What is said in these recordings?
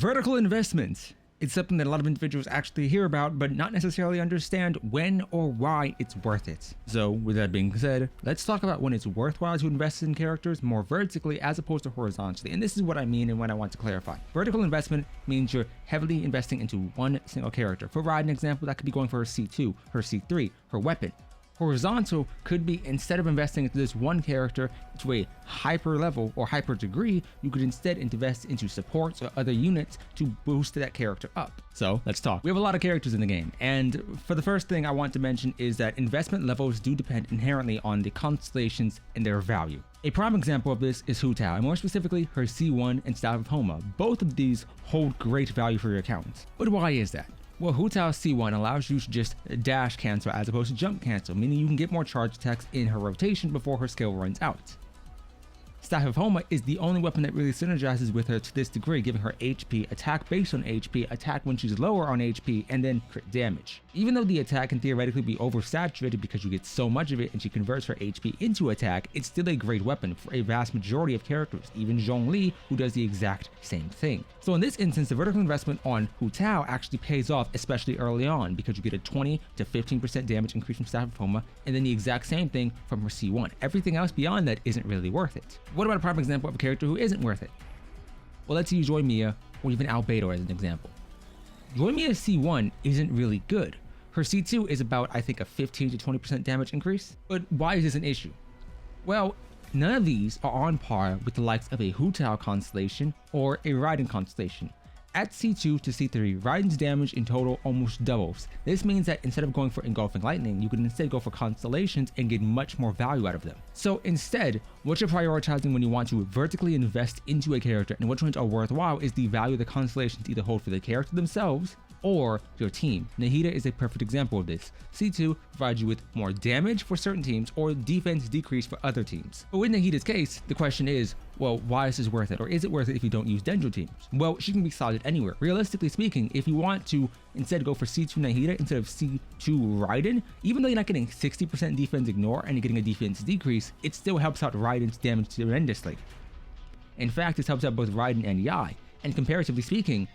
Vertical investment. It's something that a lot of individuals actually hear about, but not necessarily understand when or why it's worth it. So with that being said, let's talk about when it's worthwhile to invest in characters more vertically as opposed to horizontally. And this is what I mean and what I want to clarify. Vertical investment means you're heavily investing into one single character. For Raiden example, that could be going for her C2, her C3, her weapon. Horizontal could be, instead of investing into this one character to a hyper level or hyper degree, you could instead invest into supports or other units to boost that character up. So let's talk. We have a lot of characters in the game, and for the first thing I want to mention is that investment levels do depend inherently on the constellations and their value. A prime example of this is Hu Tao, and more specifically her C1 and Staff of Homa. Both of these hold great value for your accounts. But why is that? Well, Hu Tao's C1 allows you to just dash cancel as opposed to jump cancel, meaning you can get more charge attacks in her rotation before her skill runs out. Staff of Homa is the only weapon that really synergizes with her to this degree, giving her HP, attack based on HP, attack when she's lower on HP, and then crit damage. Even though the attack can theoretically be oversaturated because you get so much of it and she converts her HP into attack, it's still a great weapon for a vast majority of characters, even Zhongli, who does the exact same thing. So in this instance, the vertical investment on Hu Tao actually pays off, especially early on, because you get a 20 to 15% damage increase from Staff of Homa, and then the exact same thing from her C1. Everything else beyond that isn't really worth it. What about a prime example of a character who isn't worth it? Well, let's use Joy Mia or even Albedo as an example. Joy Mia's C1 isn't really good. Her C2 is about, I think, a 15 to 20% damage increase. But why is this an issue? Well, none of these are on par with the likes of a Hu Tao constellation or a Raiden constellation. At C2 to C3, Raiden's damage in total almost doubles. This means that instead of going for Engulfing Lightning, you can instead go for Constellations and get much more value out of them. So instead, what you're prioritizing when you want to vertically invest into a character and which ones are worthwhile is the value the Constellations either hold for the character themselves or your team. Nahida is a perfect example of this. C2 provides you with more damage for certain teams or defense decrease for other teams. But in Nahida's case, the question is, well, why is this worth it? Or is it worth it if you don't use Dendro teams? Well, she can be slotted anywhere. Realistically speaking, if you want to instead go for C2 Nahida instead of C2 Raiden, even though you're not getting 60% defense ignore and you're getting a defense decrease, it still helps out Raiden's damage tremendously. In fact, this helps out both Raiden and Yai. And comparatively speaking,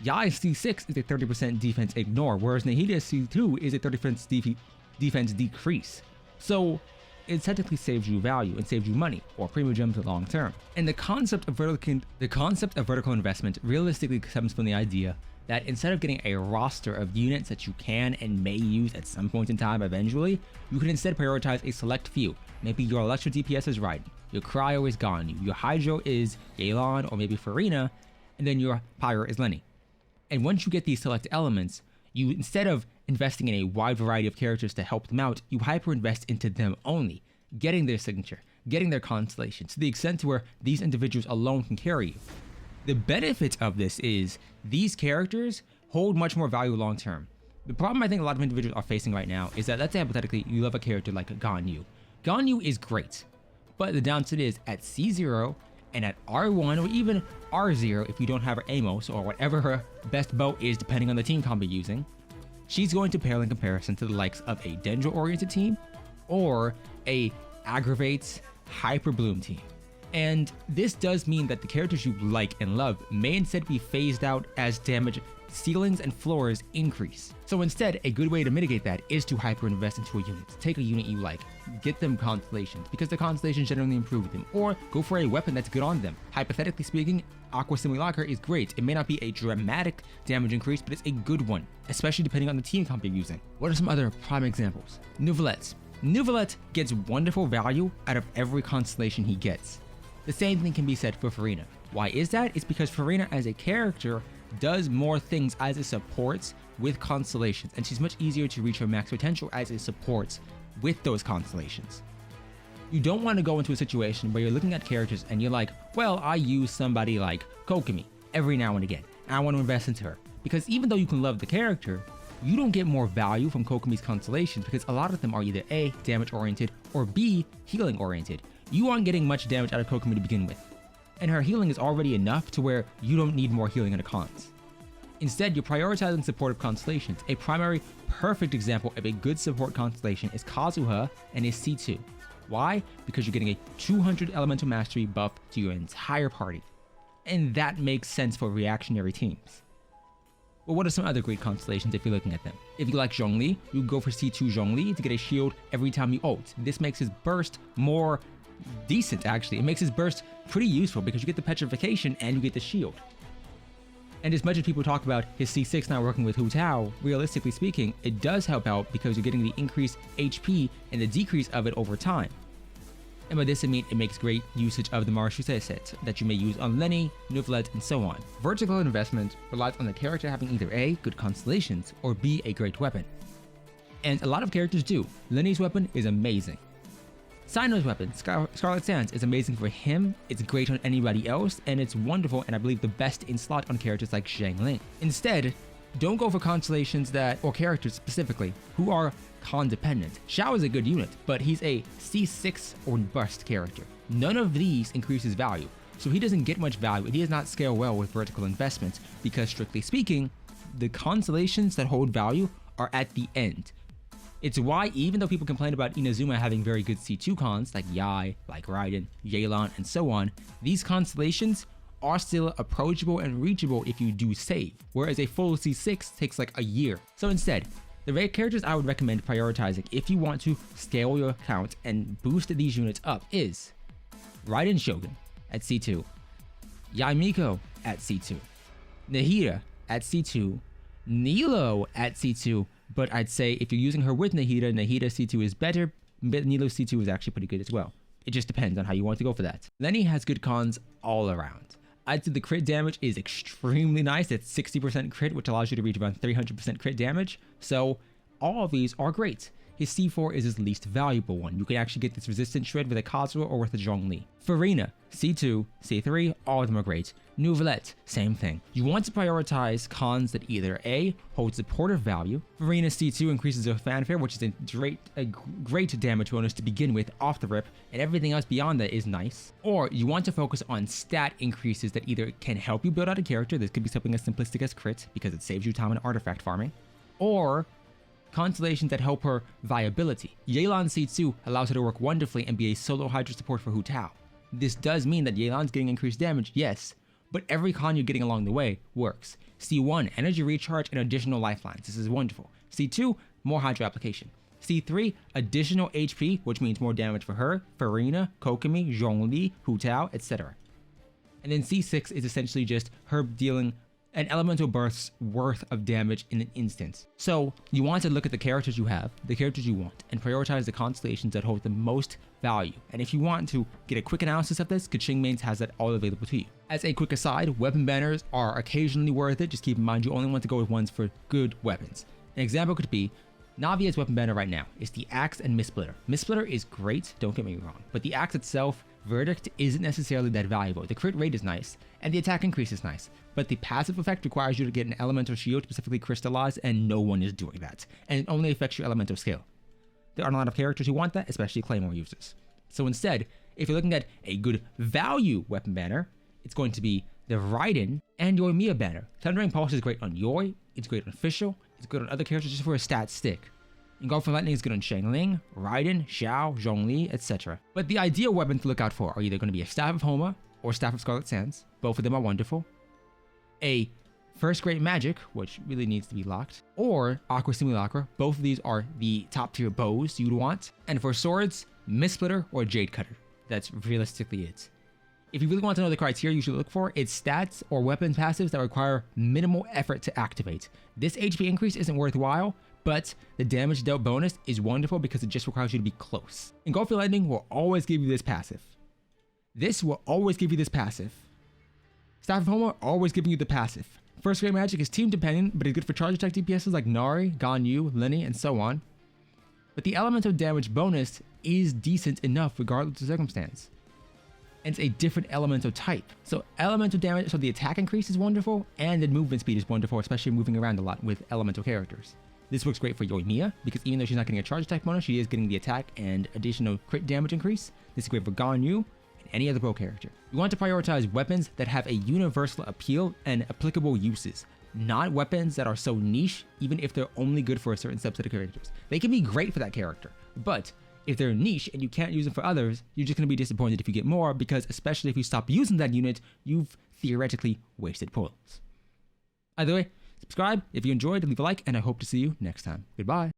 Yai's C6 is a 30% defense ignore, whereas Nahida's C2 is a 30% defense decrease. So it technically saves you value and saves you money or premium gems long term. And the concept of vertical investment realistically comes from the idea that instead of getting a roster of units that you can and may use at some point in time eventually, you can instead prioritize a select few. Maybe your Electro DPS is Raiden, your Cryo is Ganyu, your Hydro is Yelan or maybe Farina, and then your Pyro is Lenny. And once you get these select elements, you, instead of investing in a wide variety of characters to help them out, you hyper invest into them only, getting their signature, getting their constellation, to the extent to where these individuals alone can carry you. The benefit of this is these characters hold much more value long term. The problem I think a lot of individuals are facing right now is that, let's say hypothetically, you love a character like Ganyu. Ganyu is great, but the downside is at C0, and at R1 or even R0 if you don't have her Amos or whatever her best bow is depending on the team combo you're using, she's going to pale in comparison to the likes of a Dendro oriented team or a Aggravates Hyper Bloom team. And this does mean that the characters you like and love may instead be phased out as damage ceilings and floors increase. So instead, a good way to mitigate that is to hyper invest into a unit. Take a unit you like, get them constellations because the constellations generally improve them, or go for a weapon that's good on them. Hypothetically speaking, Aqua Simulacra is great. It may not be a dramatic damage increase, but it's a good one, especially depending on the team comp you're using. What are some other prime examples? Neuvillette. Neuvillette gets wonderful value out of every constellation he gets. The same thing can be said for Farina. Why is that? It's because Farina as a character does more things as it supports with constellations, and she's much easier to reach her max potential as it supports with those constellations. You don't want to go into a situation where you're looking at characters and you're like, well, I use somebody like Kokomi every now and again, and I want to invest into her. Because even though you can love the character, you don't get more value from Kokomi's constellations because a lot of them are either A, damage oriented, or B, healing oriented. You aren't getting much damage out of Kokomi to begin with, and her healing is already enough to where you don't need more healing in a cons. Instead, you're prioritizing supportive constellations. A primary perfect example of a good support constellation is Kazuha and his C2. Why? Because you're getting a 200 elemental mastery buff to your entire party. and that makes sense for reactionary teams. But what are some other great constellations if you're looking at them? If you like Zhongli, you go for C2 Zhongli to get a shield every time you ult. This makes his burst more decent, actually. It makes his burst pretty useful because you get the petrification and you get the shield. And as much as people talk about his C6 not working with Hu Tao, realistically speaking, it does help out because you're getting the increased HP and the decrease of it over time. And by this I mean it makes great usage of the Marshuse set that you may use on Lenny, Neuvillette, and so on. Vertical investment relies on the character having either A, good constellations, or B, a great weapon. And a lot of characters do. Lenny's weapon is amazing. Sino's weapon, Scarlet Sands, is amazing for him, it's great on anybody else, and it's wonderful and I believe the best in slot on characters like Xiangling. Instead, don't go for constellations or characters specifically, who are con dependent. Xiao is a good unit, but he's a C6 or bust character. None of these increases value, so he doesn't get much value and he does not scale well with vertical investments because strictly speaking, the constellations that hold value are at the end. It's why even though people complain about Inazuma having very good C2 cons like Yai, like Raiden, Yelan, and so on, these constellations are still approachable and reachable if you do save, whereas a full C6 takes like a year. So instead, the characters I would recommend prioritizing if you want to scale your account and boost these units up is Raiden Shogun at C2, Yai Miko at C2, Nahida at C2, Nilo at C2, but I'd say if you're using her with Nahida, Nahida C2 is better, but Nilo C2 is actually pretty good as well. It just depends on how you want to go for that. Lenny has good cons all around. I'd say the crit damage is extremely nice. It's 60% crit, which allows you to reach around 300% crit damage. So all of these are great. His C4 is his least valuable one. You can actually get this resistant shred with a Kazuha or with a Zhongli. Farina, C2, C3, all of them are great. Neuvillette, same thing. You want to prioritize cons that either A, hold supportive value. Farina C2 increases your fanfare, which is a great damage bonus to begin with off the rip, and everything else beyond that is nice. Or you want to focus on stat increases that either can help you build out a character, this could be something as simplistic as crit, because it saves you time in artifact farming, or constellations that help her viability. Yelan C2 allows her to work wonderfully and be a solo Hydra support for Hu Tao. This does mean that Yelan's getting increased damage, yes, but every con you're getting along the way works. C1, energy recharge and additional lifelines. This is wonderful. C2, more Hydra application. C3, additional HP, which means more damage for her, Farina, Kokomi, Zhongli, Hu Tao, etc. And then C6 is essentially just her dealing an elemental burst's worth of damage in an instant. So you want to look at the characters you have, the characters you want, and prioritize the constellations that hold the most value. And if you want to get a quick analysis of this, Kaching Mains has that all available to you. As a quick aside, weapon banners are occasionally worth it. Just keep in mind you only want to go with ones for good weapons. An example could be Navia's weapon banner right now is the Axe and Mistsplitter. Mistsplitter is great, don't get me wrong, but the Axe itself, Verdict, isn't necessarily that valuable. The crit rate is nice, and the attack increase is nice, but the passive effect requires you to get an elemental shield specifically crystallized, and no one is doing that, and it only affects your elemental skill. There aren't a lot of characters who want that, especially Claymore users. So instead, if you're looking at a good value weapon banner, it's going to be the Raiden and Yoimiya banner. Thundering Pulse is great on Yoi, it's great on Fischl, it's good on other characters just for a stat stick. Engulfing Lightning is good on Xiangling, Raiden, Xiao, Zhongli, etc. But the ideal weapons to look out for are either going to be a Staff of Homa or Staff of Scarlet Sands. Both of them are wonderful. A First Great Magic, which really needs to be locked, or Aqua Simulacra. Both of these are the top tier bows you'd want. And for swords, Mistsplitter or Jade Cutter. That's realistically it. If you really want to know the criteria you should look for, it's stats or weapon passives that require minimal effort to activate. This HP increase isn't worthwhile, but the damage dealt bonus is wonderful because it just requires you to be close. Engulfing Lightning will always give you this passive. This will always give you this passive. Staff of Homa always giving you the passive. First Great Magic is team dependent, but it's good for charge attack DPSs like Nari, Ganyu, Lenny, and so on. But the elemental damage bonus is decent enough regardless of circumstance. And it's a different elemental type. So elemental damage, so the attack increase is wonderful, and the movement speed is wonderful, especially moving around a lot with elemental characters. This works great for Yoimiya, because even though she's not getting a charge attack bonus, she is getting the attack and additional crit damage increase. This is great for Ganyu and any other bow character. You want to prioritize weapons that have a universal appeal and applicable uses, not weapons that are so niche, even if they're only good for a certain subset of characters. They can be great for that character, but if they're niche and you can't use them for others, you're just going to be disappointed if you get more, because especially if you stop using that unit, you've theoretically wasted points. Either way, subscribe if you enjoyed, leave a like, and I hope to see you next time. Goodbye.